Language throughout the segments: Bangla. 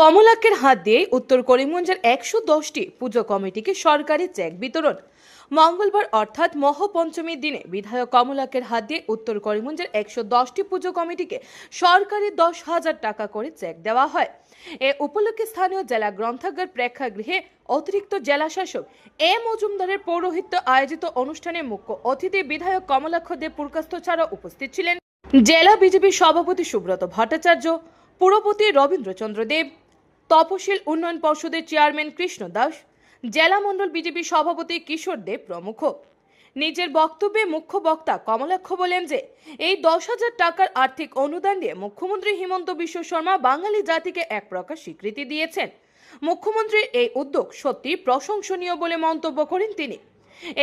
কমলাকের হাত দিয়ে উত্তর করিমগঞ্জের ১১০টি পুজো কমিটিকে সরকারি চেক বিতরণ। মঙ্গলবার অর্থাৎ মহাপঞ্চমীর দিনে বিধায়ক কমলাকের হাত দিয়ে উত্তর করিমগঞ্জের ১১০টি পুজো কমিটিকে সরকারি ১০,০০০ টাকা করে চেক দেওয়া হয়। এ উপলক্ষে স্থানীয় জেলা গ্রন্থাগার প্রেক্ষাগৃহে অতিরিক্ত জেলা শাসক এ মজুমদারের পৌরোহিত্যে আয়োজিত অনুষ্ঠানে মুখ্য অতিথি বিধায়ক কমলাক্ষ দে পুরকাস্ত ছাড়া উপস্থিত ছিলেন জেলা বিজেপি সভাপতি সুব্রত ভট্টাচার্য, পুরপতি রবীন্দ্রচন্দ্র দেব, তপশিল উন্নয়ন পর্ষদের চেয়ারম্যান কৃষ্ণ দাস, জেলা মণ্ডল বিজেপি সভাপতি কিশোর দেব প্রমুখ। নিজের বক্তব্যে মুখ্য বক্তা কমলাক্ষ বলেন যে এই ১০,০০০ টাকার আর্থিক অনুদান দিয়ে মুখ্যমন্ত্রী হিমন্ত বিশ্ব শর্মা বাঙালি জাতিকে এক প্রকার স্বীকৃতি দিয়েছেন। মুখ্যমন্ত্রীর এই উদ্যোগ সত্যি প্রশংসনীয় বলে মন্তব্য করেন তিনি।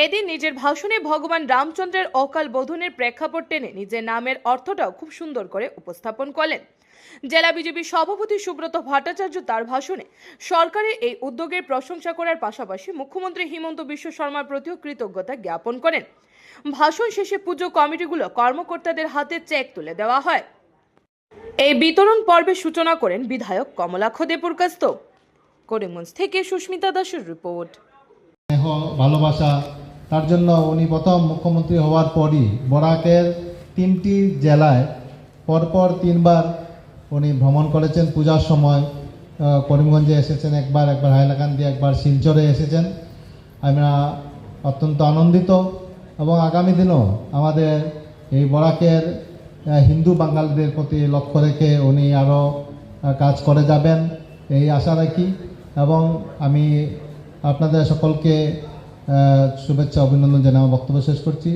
এদিন নিজের ভাষণে ভগবান রামচন্দ্রের অকাল বোধনের প্রেক্ষাপট টেনে নিজের নামের অর্থটাও খুব সুন্দর করে উপস্থাপন করেন। জেলা বিজেপি সভাপতি সুব্রত ভট্টাচার্য তার ভাষণে সরকারের এই উদ্যোগের প্রশংসা করার পাশাপাশি মুখ্যমন্ত্রী হিমন্ত বিশ্ব শর্মার প্রতিও কৃতজ্ঞতা জ্ঞাপন করেন। ভাষণ শেষে পুজো কমিটিগুলো কর্মকর্তাদের হাতে চেক তুলে দেওয়া হয়। এই বিতরণ পর্বের সূচনা করেন বিধায়ক কমলাক্ষ দে পুরকাস্ত। করিমগঞ্জ থেকে সুস্মিতা দাসের রিপোর্ট। ভালোবাসা, তার জন্য উনি প্রথম মুখ্যমন্ত্রী হওয়ার পরই বরাকের 3টি জেলায় পরপর 3বার উনি ভ্রমণ করেছেন। পূজার সময় করিমগঞ্জে এসেছেন একবার হাইলাকান্দি, একবার শিলচরে এসেছেন। আমরা অত্যন্ত আনন্দিত এবং আগামী দিনও আমাদের এই বরাকের হিন্দু বাঙালিদের প্রতি লক্ষ্য রেখে উনি আরও কাজ করে যাবেন এই আশা রাখি। এবং আমি আপনাদের সকলকে শুভেচ্ছা অভিনন্দন জানিয়ে বক্তব্য শেষ করছি।